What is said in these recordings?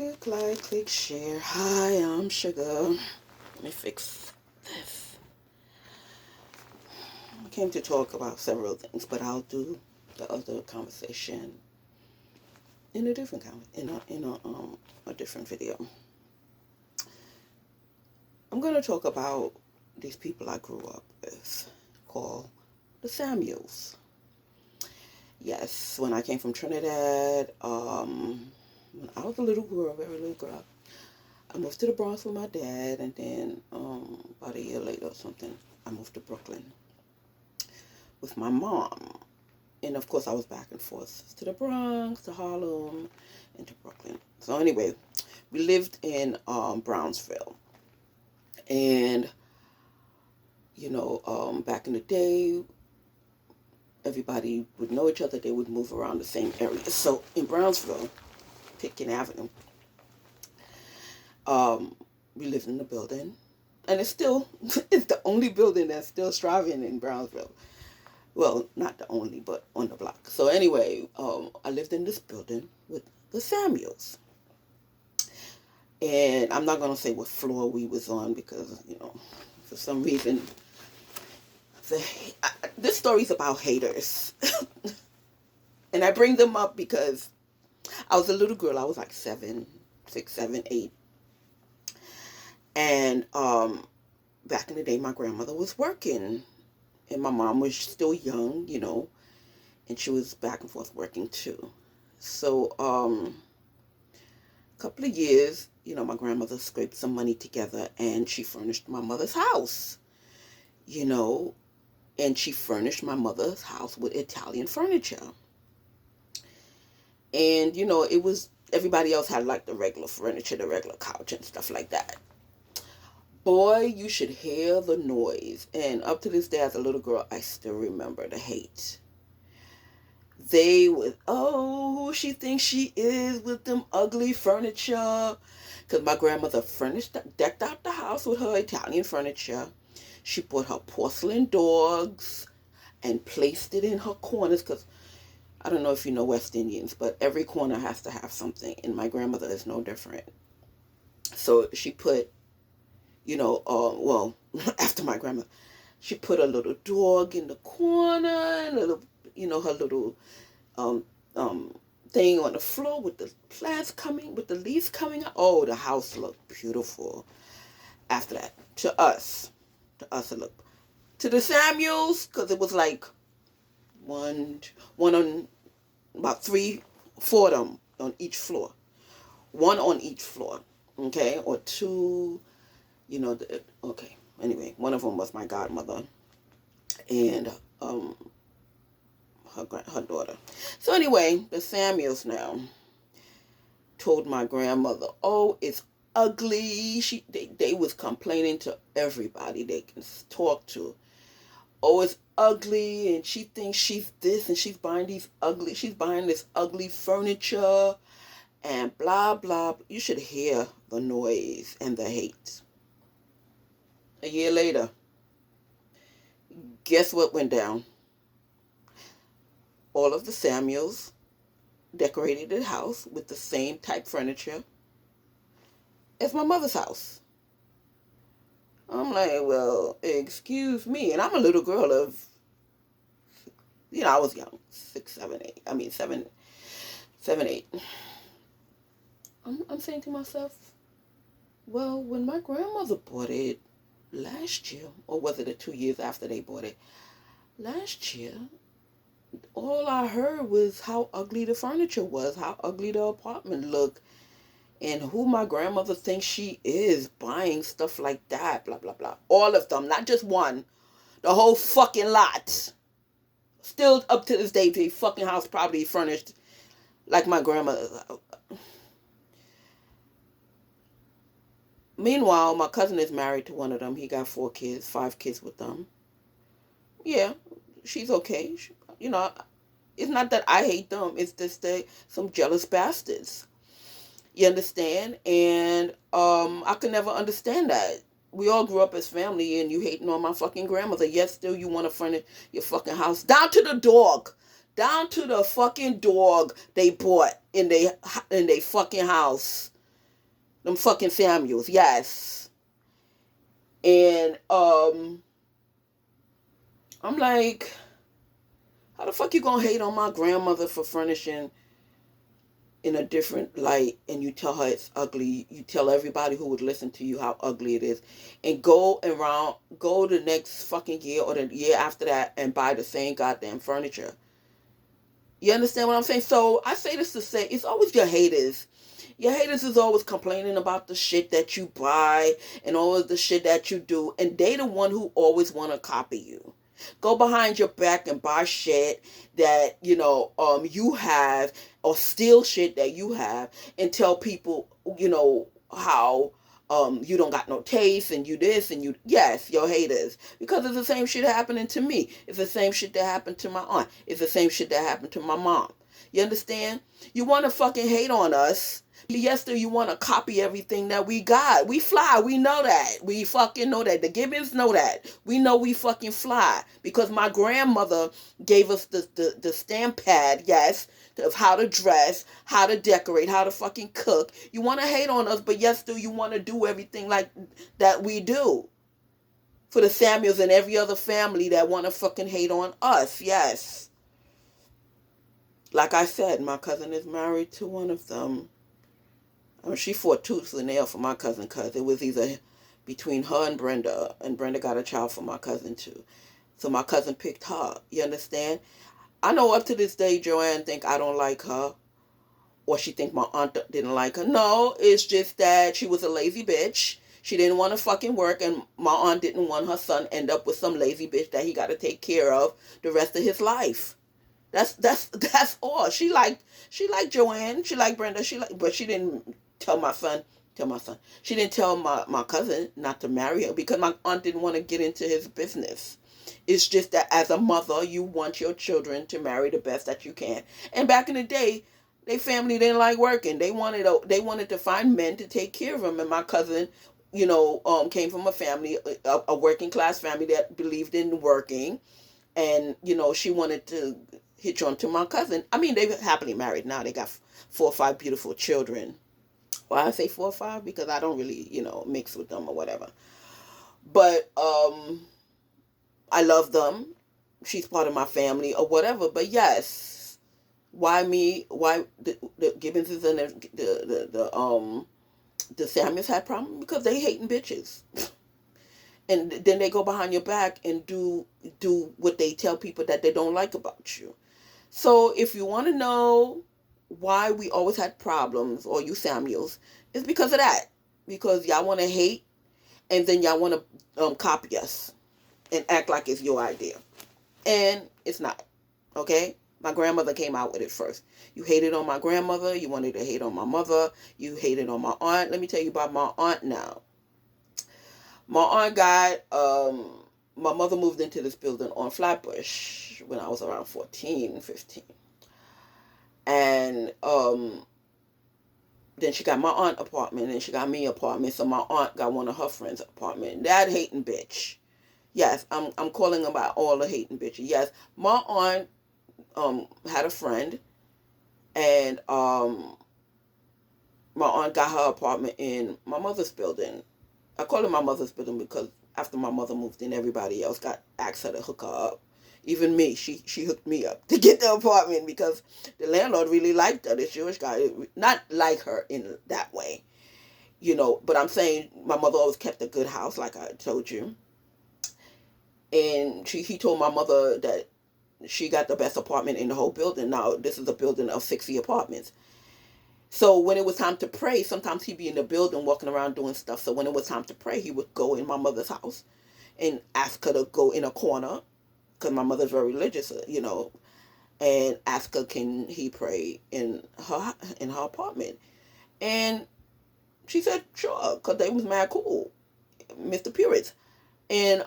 Click like, click share. Hi, I'm Sugar. Let me fix this. I came to talk about several things, but I'll do the other conversation in a different a different video. I'm going to talk about these people I grew up with called the Samuels. Yes, when I came from Trinidad, when I was a little girl, very little girl, I moved to the Bronx with my dad, and then about a year later or something, I moved to Brooklyn with my mom. And of course, I was back and forth to the Bronx, to Harlem, and to Brooklyn. So anyway, we lived in Brownsville. And, back in the day, everybody would know each other. They would move around the same area. So in Brownsville, Pitkin Avenue, we lived in the building. And it's the only building that's still thriving in Brownsville. Well, not the only, but on the block. So anyway, I lived in this building with the Samuels. And I'm not going to say what floor we was on because, for some reason, this story's about haters. And I bring them up because I was a little girl. I was like 7, 6, 7, 8. And back in the day, my grandmother was working. And my mom was still young, and she was back and forth working too. So, a couple of years, my grandmother scraped some money together and she furnished my mother's house, and she furnished my mother's house with Italian furniture. And, it was, everybody else had like the regular furniture, the regular couch and stuff like that. Boy, you should hear the noise. And up to this day, as a little girl, I still remember the hate. They would, oh, she thinks she is with them ugly furniture. Because my grandmother decked out the house with her Italian furniture. She bought her porcelain dogs and placed it in her corners. Because I don't know if you know West Indians, but every corner has to have something. And my grandmother is no different. So she put, after my grandma, she put a little dog in the corner, and her little thing on the floor with the with the leaves coming out. Oh, the house looked beautiful. After that, to us it looked. To the Samuels, because it was like one on about 3, 4 of them on each floor, one on each floor, okay, or two. Okay. Anyway, one of them was my godmother, and her daughter. So anyway, the Samuels now told my grandmother, "Oh, it's ugly." They was complaining to everybody they can talk to. Oh, it's ugly, and she thinks she's this, and she's buying this ugly furniture, and blah blah. You should hear the noise and the hate. A year later, guess what went down? All of the Samuels decorated the house with the same type furniture as my mother's house. I'm like, well, excuse me. And I'm a little girl of, I was young, 6, 7, 8. I mean, 7, 8. I'm saying to myself, well, when my grandmother bought it last year, or was it 2 years after they bought it? Last year, all I heard was how ugly the furniture was, how ugly the apartment looked, and who my grandmother thinks she is buying stuff like that, blah, blah, blah. All of them, not just one. The whole fucking lot. Still up to this day, the fucking house probably furnished like my grandmother. Meanwhile, my cousin is married to one of them. He got 4 kids, 5 kids with them. Yeah, she's okay. It's not that I hate them. It's just some jealous bastards. You understand? And I could never understand that. We all grew up as family, and you hating on my fucking grandmother. Yet still you want to furnish your fucking house. Down to the dog. Down to the fucking dog they bought in they fucking house. Them fucking Samuels, yes. And I'm like, how the fuck you gonna hate on my grandmother for furnishing in a different light, and you tell her it's ugly? You tell everybody who would listen to you how ugly it is, and go the next fucking year or the year after that and buy the same goddamn furniture. You understand what I'm saying? So I say this to say it's always your haters. Your haters is always complaining about the shit that you buy and all of the shit that you do, and they the one who always want to copy you. Go behind your back and buy shit that you have, or steal shit that you have, and tell people how you don't got no taste, and you this and you, yes, your haters, because it's the same shit happening to me. It's the same shit that happened to my aunt. It's the same shit that happened to my mom. You understand? You want to fucking hate on us. Yes, do you want to copy everything that we got? We fly. We know that. We fucking know that. The Gibbons know that. We know we fucking fly. Because my grandmother gave us the stamp pad, yes, of how to dress, how to decorate, how to fucking cook. You want to hate on us, but yes, do you want to do everything like that we do? For the Samuels and every other family that want to fucking hate on us, yes. Like I said, my cousin is married to one of them. She fought tooth and nail for my cousin because it was either between her and Brenda got a child for my cousin too. So my cousin picked her. You understand? I know up to this day Joanne think I don't like her, or she think my aunt didn't like her. No, it's just that she was a lazy bitch. She didn't want to fucking work, and my aunt didn't want her son end up with some lazy bitch that he got to take care of the rest of his life. That's all. She liked Joanne. She liked Brenda. But she didn't tell my son. Tell my son. She didn't tell my cousin not to marry her because my aunt didn't want to get into his business. It's just that as a mother, you want your children to marry the best that you can. And back in the day, their family didn't like working. They wanted to find men to take care of them. And my cousin, came from a family, a working class family that believed in working, and she wanted to hitch on to my cousin. I mean, they're happily married now. They got 4 or 5 beautiful children. Why I say 4 or 5? Because I don't really mix with them or whatever. But I love them. She's part of my family or whatever. But yes, why me? Why the Gibbonses and the Samuels had problem? Because they hating bitches. And then they go behind your back and do what they tell people that they don't like about you. So if you want to know why we always had problems, or you Samuels, it's because of that. Because y'all want to hate, and then y'all want to copy us and act like it's your idea. And it's not. Okay? My grandmother came out with it first. You hated on my grandmother. You wanted to hate on my mother. You hated on my aunt. Let me tell you about my aunt now. My aunt got, my mother moved into this building on Flatbush when I was around 14, 15. And then she got my aunt apartment, and she got me apartment. So my aunt got one of her friends' apartment. That hating bitch. Yes, I'm calling about all the hating bitches. Yes, my aunt had a friend, and my aunt got her apartment in my mother's building. I call it my mother's building because after my mother moved in, everybody else got asked her to hook her up. Even me, she hooked me up to get the apartment because the landlord really liked her. This Jewish guy, not like her in that way, But I'm saying my mother always kept a good house, like I told you. And he told my mother that she got the best apartment in the whole building. Now this is a building of 60 apartments. So when it was time to pray, sometimes he'd be in the building walking around doing stuff. So when it was time to pray, he would go in my mother's house and ask her to go in a corner, because my mother's very religious, and ask her, can he pray in her apartment? And she said, sure, because they was mad cool, Mr. Purits. And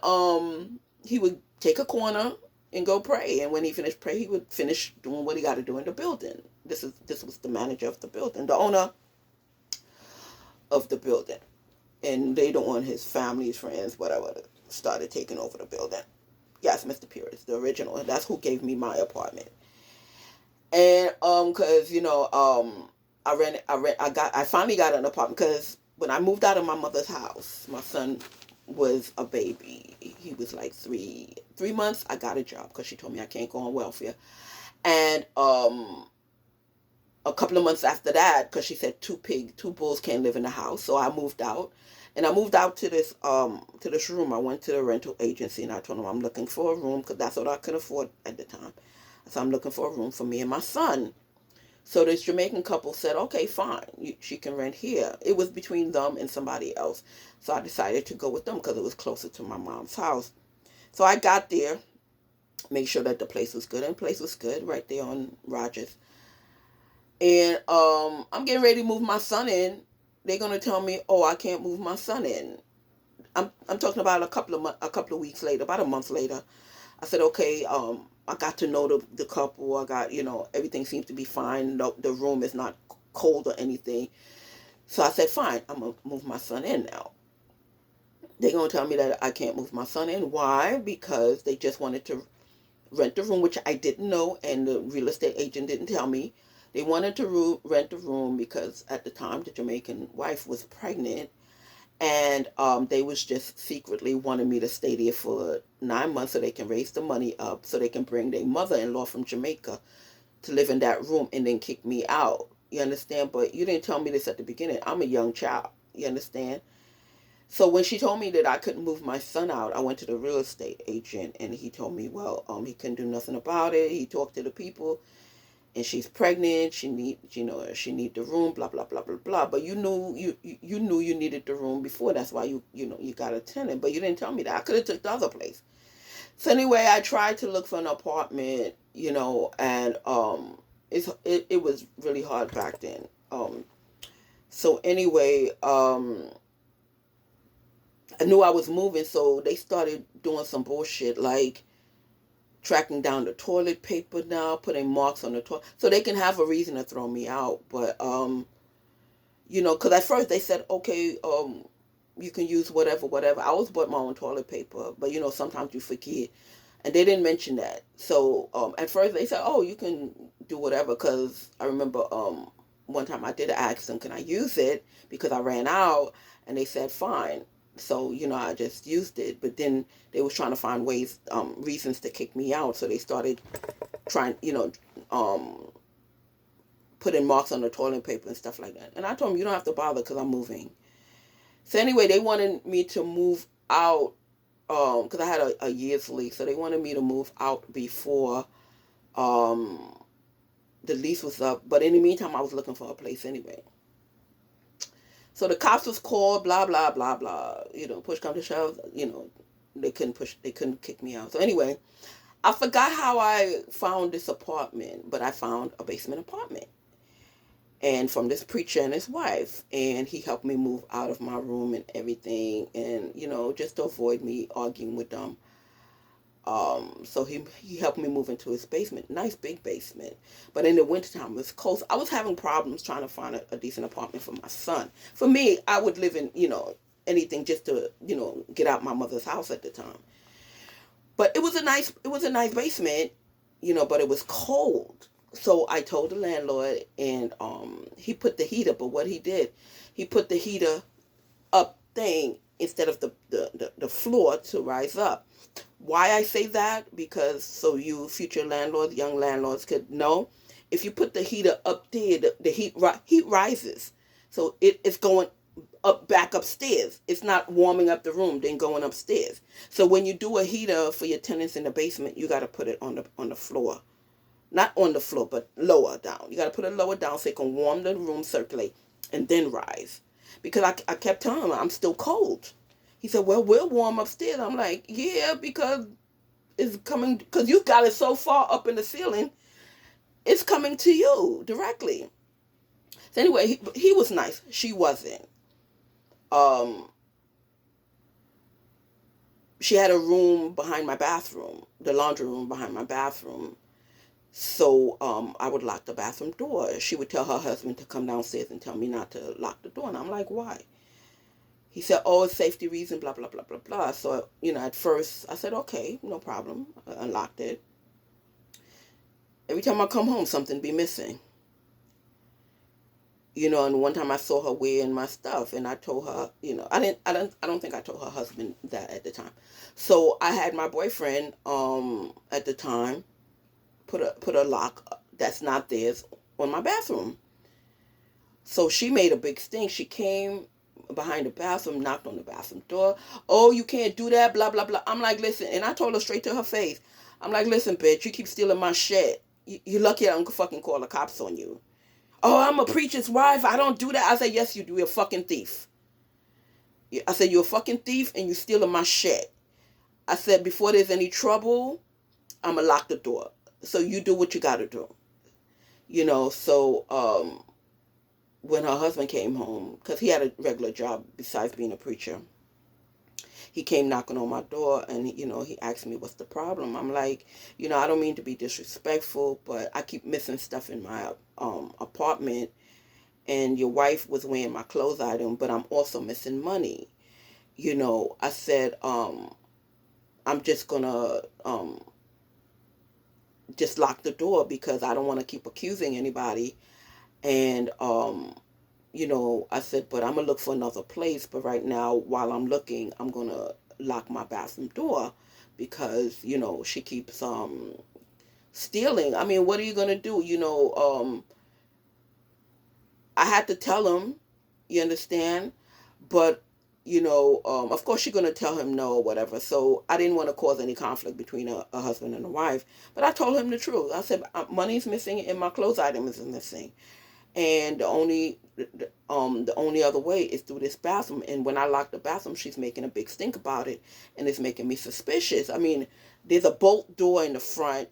he would take a corner and go pray. And when he finished pray, he would finish doing what he got to do in the building. This was the manager of the building, the owner of the building. And they don't want his family's friends, whatever, started taking over the building. Yes, Mr. Purity, the original. That's who gave me my apartment. And I finally got an apartment because when I moved out of my mother's house, my son was a baby. He was like 3 months. I got a job because she told me I can't go on welfare. And a couple of months after that, because she said two bulls can't live in the house, so I moved out. And I moved out to this room. I went to the rental agency and I told them I'm looking for a room because that's what I could afford at the time. So I'm looking for a room for me and my son. So this Jamaican couple said, okay, fine, she can rent here. It was between them and somebody else. So I decided to go with them because it was closer to my mom's house. So I got there, make sure that the place was good, and the place was good right there on Rogers. And I'm getting ready to move my son in. They're gonna tell me, oh, I can't move my son in. I'm talking about a couple of weeks later, about a month later. I said, okay, I got to know the couple. I got, everything seems to be fine. The room is not cold or anything. So I said, fine, I'm going to move my son in now. They're going to tell me that I can't move my son in. Why? Because they just wanted to rent the room, which I didn't know, and the real estate agent didn't tell me. They wanted to rent the room because at the time the Jamaican wife was pregnant, and they was just secretly wanting me to stay there for 9 months so they can raise the money up so they can bring their mother-in-law from Jamaica to live in that room and then kick me out. You understand? But you didn't tell me this at the beginning. I'm a young child. You understand? So when she told me that I couldn't move my son out, I went to the real estate agent and he told me, well, he couldn't do nothing about it. He talked to the people and she's pregnant. She need the room, blah blah blah blah blah. But you knew you needed the room before. That's why you got a tenant. But you didn't tell me that. I could have took the other place. So anyway, I tried to look for an apartment, and it was really hard back then. So anyway, I knew I was moving, so they started doing some bullshit like tracking down the toilet paper now, putting marks on the toilet, so they can have a reason to throw me out. But because at first they said, okay, you can use whatever. I always bought my own toilet paper, but sometimes you forget, and they didn't mention that. So at first they said, oh, you can do whatever, because I remember one time I did ask them, can I use it, because I ran out, and they said fine. So I just used it, but then they was trying to find ways, reasons to kick me out. So they started trying, putting marks on the toilet paper and stuff like that. And I told them, you don't have to bother because I'm moving. So anyway, they wanted me to move out because I had a year's lease. So they wanted me to move out before um, the lease was up. But in the meantime, I was looking for a place anyway. So the cops was called, blah, blah, blah, blah. Push come to shove, they couldn't kick me out. So anyway, I forgot how I found this apartment, but I found a basement apartment. And from this preacher and his wife. And he helped me move out of my room and everything. And, just to avoid me arguing with them. So he helped me move into his basement. Nice big basement. But in the wintertime, it was cold. I was having problems trying to find a decent apartment for my son. For me, I would live in, anything just to, get out my mother's house at the time. But it was a nice basement, but it was cold. So I told the landlord, and he put the heater, but what he did, he put the heater up thing instead of the floor to rise up. Why I say that? Because so you future landlords, young landlords could know, if you put the heater up there, the heat rises. So it's going up back upstairs. It's not warming up the room, then going upstairs. So when you do a heater for your tenants in the basement, you got to put it on the floor. Not on the floor, but lower down. You got to put it lower down so it can warm the room, circulate, and then rise. Because I kept telling him I'm still cold. He said, well, we'll warm upstairs. I'm like, yeah, because it's coming, because you got it so far up in the ceiling, it's coming to you directly. So anyway, he was nice. She wasn't. Um, she had a room behind my bathroom, the laundry room behind my bathroom. So I would lock the bathroom door. She would tell her husband to come downstairs and tell me not to lock the door. And I'm like, why? He said, oh, it's safety reason, blah, blah, blah, blah, blah. So, at first I said, okay, no problem. I unlocked it. Every time I come home, something be missing. And one time I saw her wearing my stuff, and I told her, I don't think I told her husband that at the time. So I had my boyfriend, at the time, put a lock that's not theirs on my bathroom. So she made a big stink. She came behind the bathroom, knocked on the bathroom door. Oh, you can't do that, blah, blah, blah. I'm like, listen. And I told her straight to her face. I'm like, listen, bitch, you keep stealing my shit. You're lucky I don't fucking call the cops on you. Oh, I'm a preacher's wife. I don't do that. I said, yes, you do. You're a fucking thief. I said, you're a fucking thief and you're stealing my shit. I said, before there's any trouble, I'm going to lock the door. So you do what you got to do. So when her husband came home, because he had a regular job besides being a preacher, he came knocking on my door and, he asked me, what's the problem? I'm like, I don't mean to be disrespectful, but I keep missing stuff in my apartment, and your wife was wearing my clothes item, but I'm also missing money. I said, I'm just gonna just lock the door because I don't want to keep accusing anybody. And I said, but I'm gonna look for another place. But right now, while I'm looking, I'm gonna lock my bathroom door because she keeps stealing. I mean, what are you gonna do? I had to tell him, you understand, but of course she's gonna tell him no or whatever. So I didn't want to cause any conflict between a husband and a wife, but I told him the truth. I said, money's missing and my clothes item is missing, and the only other way is through this bathroom. And when I lock the bathroom, she's making a big stink about it, and it's making me suspicious. I mean, there's a bolt door in the front.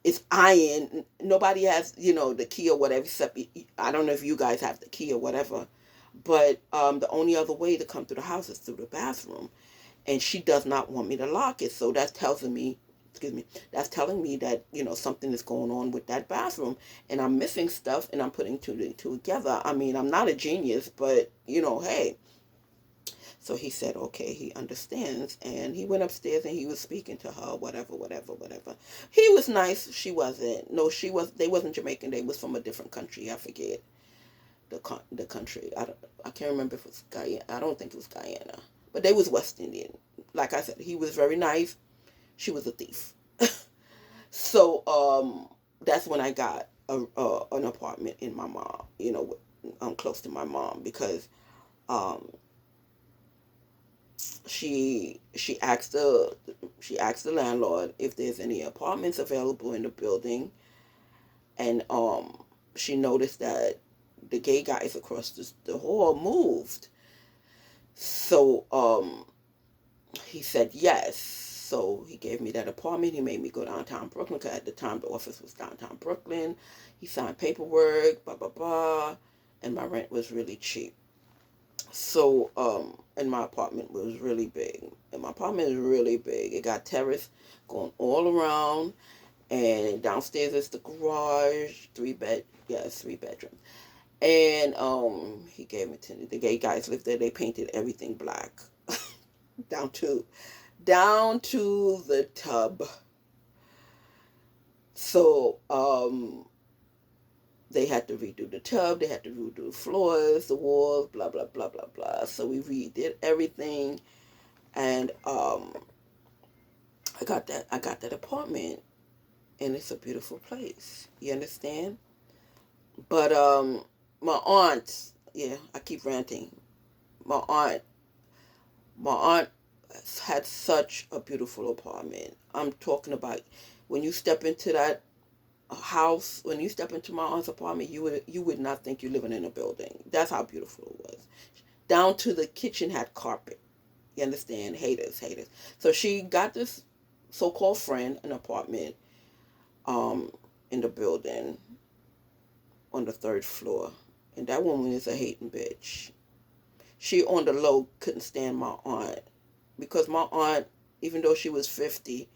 It's iron. Nobody has, the key or whatever, except I don't know if you guys have the key or whatever. But the only other way to come through the house is through the bathroom. And she does not want me to lock it. So that's telling me, that's telling me that, something is going on with that bathroom. And I'm missing stuff and I'm putting two and two together. I mean, I'm not a genius, but, hey. So he said, okay, he understands. And he went upstairs and he was speaking to her, whatever, whatever, whatever. He was nice. She wasn't. No, they wasn't Jamaican. They was from a different country. I forget the country. I can't remember if it was Guyana. I don't think it was Guyana. But they was West Indian. Like I said, he was very nice. She was a thief. So that's when I got an apartment in my mom, close to my mom, because um, she asked the landlord if there's any apartments available in the building, and she noticed that the gay guys across the hall moved. So he said yes. So he gave me that apartment. He made me go downtown Brooklyn, because at the time the office was downtown Brooklyn. He signed paperwork, blah, blah, blah. And my rent was really cheap. So, and my apartment was really big. And my apartment is really big. It got terrace going all around. And downstairs is the garage, three bedrooms. And he gave me to the gay guys lived there. They painted everything black, down to the tub. So they had to redo the tub. They had to redo the floors, the walls, blah blah blah blah blah. So we redid everything, and I got that apartment, and it's a beautiful place. You understand? But my aunt, yeah, I keep ranting. My aunt, my aunt had such a beautiful apartment. I'm talking about when you step into that house, when you step into my aunt's apartment, you would not think you're living in a building. That's how beautiful it was. Down to the kitchen had carpet. You understand? Haters. So she got this so-called friend an apartment in the building on the third floor. And that woman is a hating bitch. She on the low couldn't stand my aunt, because my aunt, even though she was 50,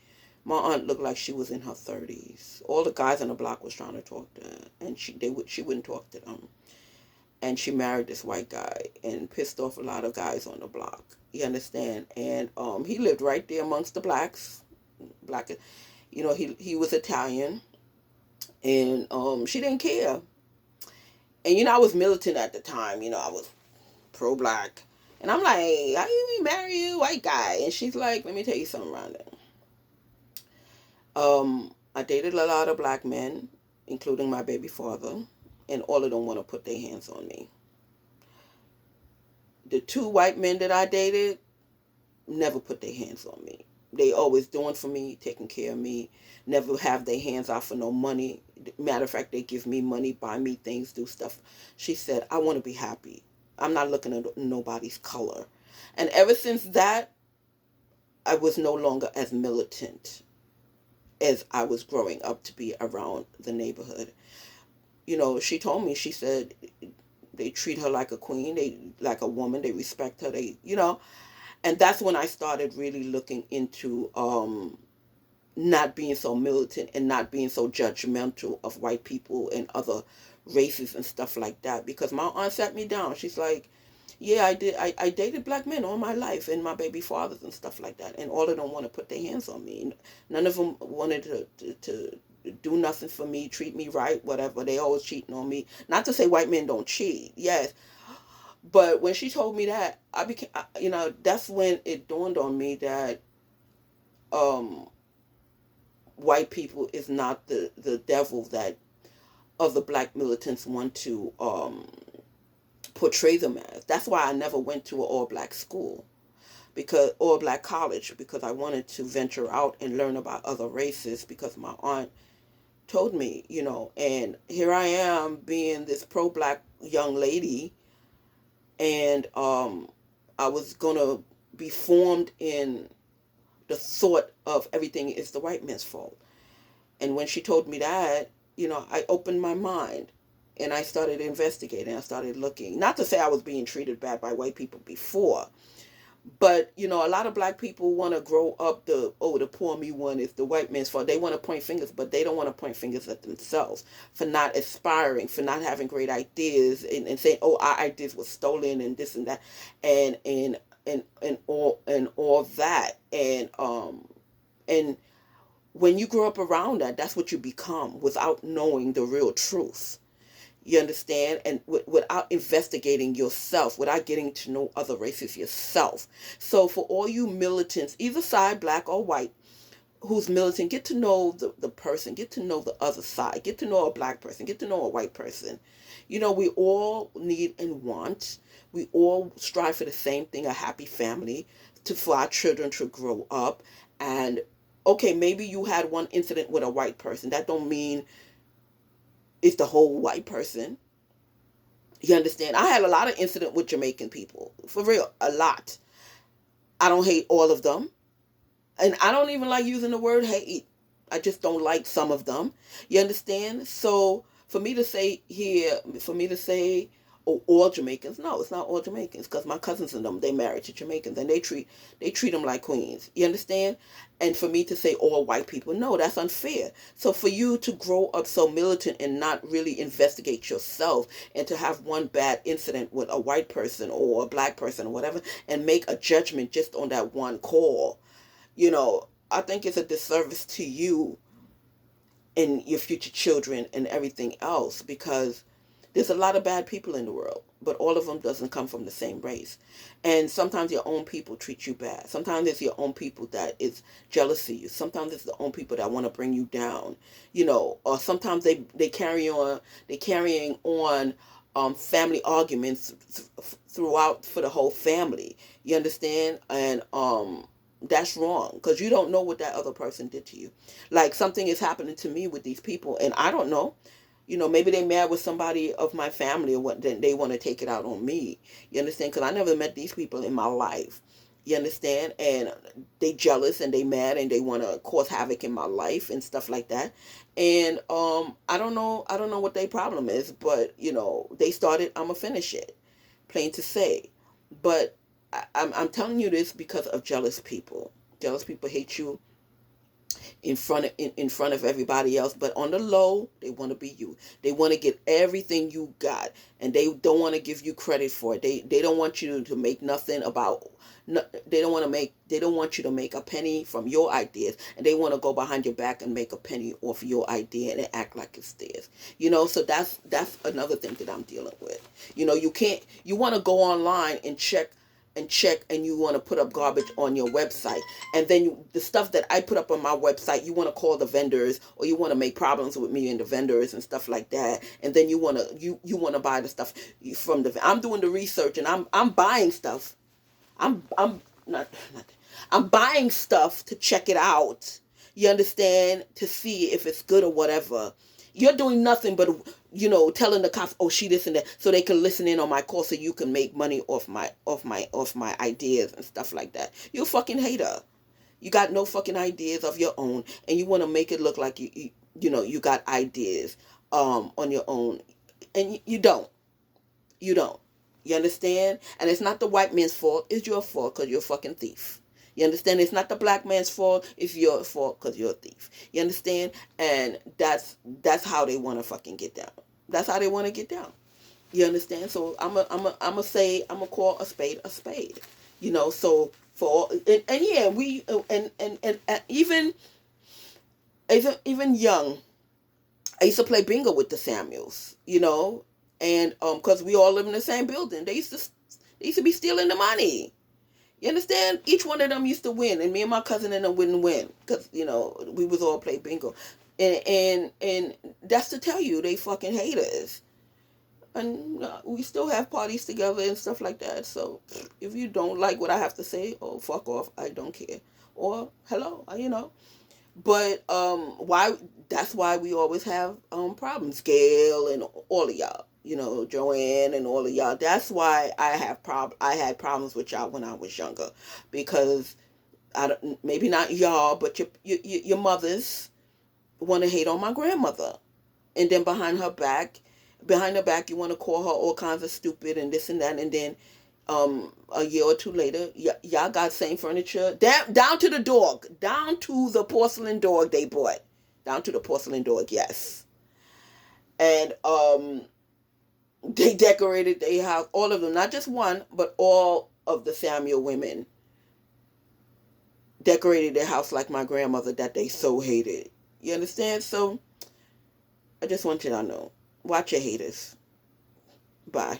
my aunt looked like she was in her 30s. All the guys on the block was trying to talk to her, and she wouldn't talk to them. And she married this white guy and pissed off a lot of guys on the block. You understand? And he lived right there amongst the blacks. He was Italian, and she didn't care. And I was militant at the time. I was pro-black. And I'm like, how you marry a white guy? And she's like, let me tell you something, Rhonda. I dated a lot of black men, including my baby father, and all of them want to put their hands on me. The two white men that I dated never put their hands on me. They always doing for me, taking care of me, never have their hands out for no money. Matter of fact, they give me money, buy me things, do stuff. She said, I want to be happy. I'm not looking at nobody's color. And ever since that, I was no longer as militant as I was growing up to be around the neighborhood. She told me, she said, they treat her like a queen, they like a woman, they respect her, and that's when I started really looking into not being so militant and not being so judgmental of white people and other races and stuff like that. Because my aunt sat me down. She's like, yeah, I did. I dated black men all my life and my baby fathers and stuff like that. And all of them want to put their hands on me. None of them wanted to do nothing for me, treat me right, whatever. They always cheating on me. Not to say white men don't cheat. Yes. But when she told me that, I became, that's when it dawned on me that um, white people is not the devil that other black militants want to portray them as. That's why I never went to an all-black school, because all-black college, because I wanted to venture out and learn about other races, because my aunt told me, and here I am being this pro-black young lady, and I was gonna be formed in the thought of everything is the white man's fault. And when she told me that, I opened my mind and I started investigating. I started looking. Not to say I was being treated bad by white people before, but a lot of black people want to grow up the poor me one is the white man's fault. They want to point fingers, but they don't want to point fingers at themselves for not aspiring, for not having great ideas, and saying, oh, our ideas were stolen and this and that, and all that, and when you grow up around that, that's what you become without knowing the real truth. You understand? And without investigating yourself, without getting to know other races yourself. So for all you militants, either side, black or white, who's militant, get to know the person, get to know the other side, get to know a black person, get to know a white person. We all need and want, we all strive for the same thing, a happy family, for our children to grow up. And okay, maybe you had one incident with a white person. That don't mean it's the whole white person. You understand? I had a lot of incident with Jamaican people. For real, a lot. I don't hate all of them. And I don't even like using the word hate. I just don't like some of them. You understand? So for me to say here, for me to say, oh, all Jamaicans, no, it's not all Jamaicans, because my cousins and them, they married to Jamaicans, and they treat them like queens. You understand? And for me to say all white people, no, that's unfair. So for you to grow up so militant and not really investigate yourself, and to have one bad incident with a white person or a black person or whatever, and make a judgment just on that one call, I think it's a disservice to you and your future children and everything else, because there's a lot of bad people in the world, but all of them doesn't come from the same race. And sometimes your own people treat you bad. Sometimes it's your own people that is jealous of you. Sometimes it's the own people that want to bring you down, or sometimes they carrying on family arguments throughout for the whole family. You understand? And that's wrong, because you don't know what that other person did to you. Like, something is happening to me with these people, and I don't know. Maybe they mad with somebody of my family, or what, then they want to take it out on me. You understand? Because I never met these people in my life. You understand? And they jealous and they mad and they want to cause havoc in my life and stuff like that. And I don't know. I don't know what their problem is, but they started. I'ma finish it. Plain to say, but I'm telling you this because of jealous people. Jealous people hate you. in front of everybody else, but on the low, they want to be you. They want to get everything you got, and they don't want to give you credit for it. They don't want you to make nothing about. No, they don't want you to make a penny from your ideas, and they want to go behind your back and make a penny off your idea and act like it's theirs. So that's another thing that I'm dealing with. You want to go online and check and you want to put up garbage on your website, and then the stuff that I put up on my website, you want to call the vendors, or you want to make problems with me and the vendors and stuff like that, and then you want to buy the stuff from I'm doing the research, and I'm buying stuff. I'm not I'm buying stuff to check it out. You understand? To see if it's good or whatever. You're doing nothing but telling the cops, oh, she this and that, so they can listen in on my call, so you can make money off my ideas and stuff like that. You a fucking hater. You got no fucking ideas of your own, and you want to make it look like you got ideas on your own, and you don't. You don't. You understand? And it's not the white man's fault. It's your fault because you're a fucking thief. You understand? It's not the black man's fault. It's your fault because you're a thief. You understand? And that's how they want to fucking get down. That's how they want to get down. You understand? So I'm gonna call a spade a spade. So for and yeah, we and even young, I used to play bingo with the Samuels. And because we all live in the same building, they used to be stealing the money. You understand? Each one of them used to win, and me and my cousin and them wouldn't win because we was all play bingo, and that's to tell you they fucking haters. And we still have parties together and stuff like that. So if you don't like what I have to say, oh, fuck off, I don't care. Or hello, But why? That's why we always have problems. Gail and all of y'all, Joanne and all of y'all. That's why I had problems with y'all when I was younger, because maybe not y'all, but your mothers want to hate on my grandmother, and then behind her back, you want to call her all kinds of stupid and this and that, and then a year or two later, y'all got same furniture down to the dog, down to the porcelain dog they bought, down to the porcelain dog, yes. And they decorated their house, all of them, not just one, but all of the Samuel women decorated their house like my grandmother that they so hated. You understand? So I just want you to know, watch your haters. Bye.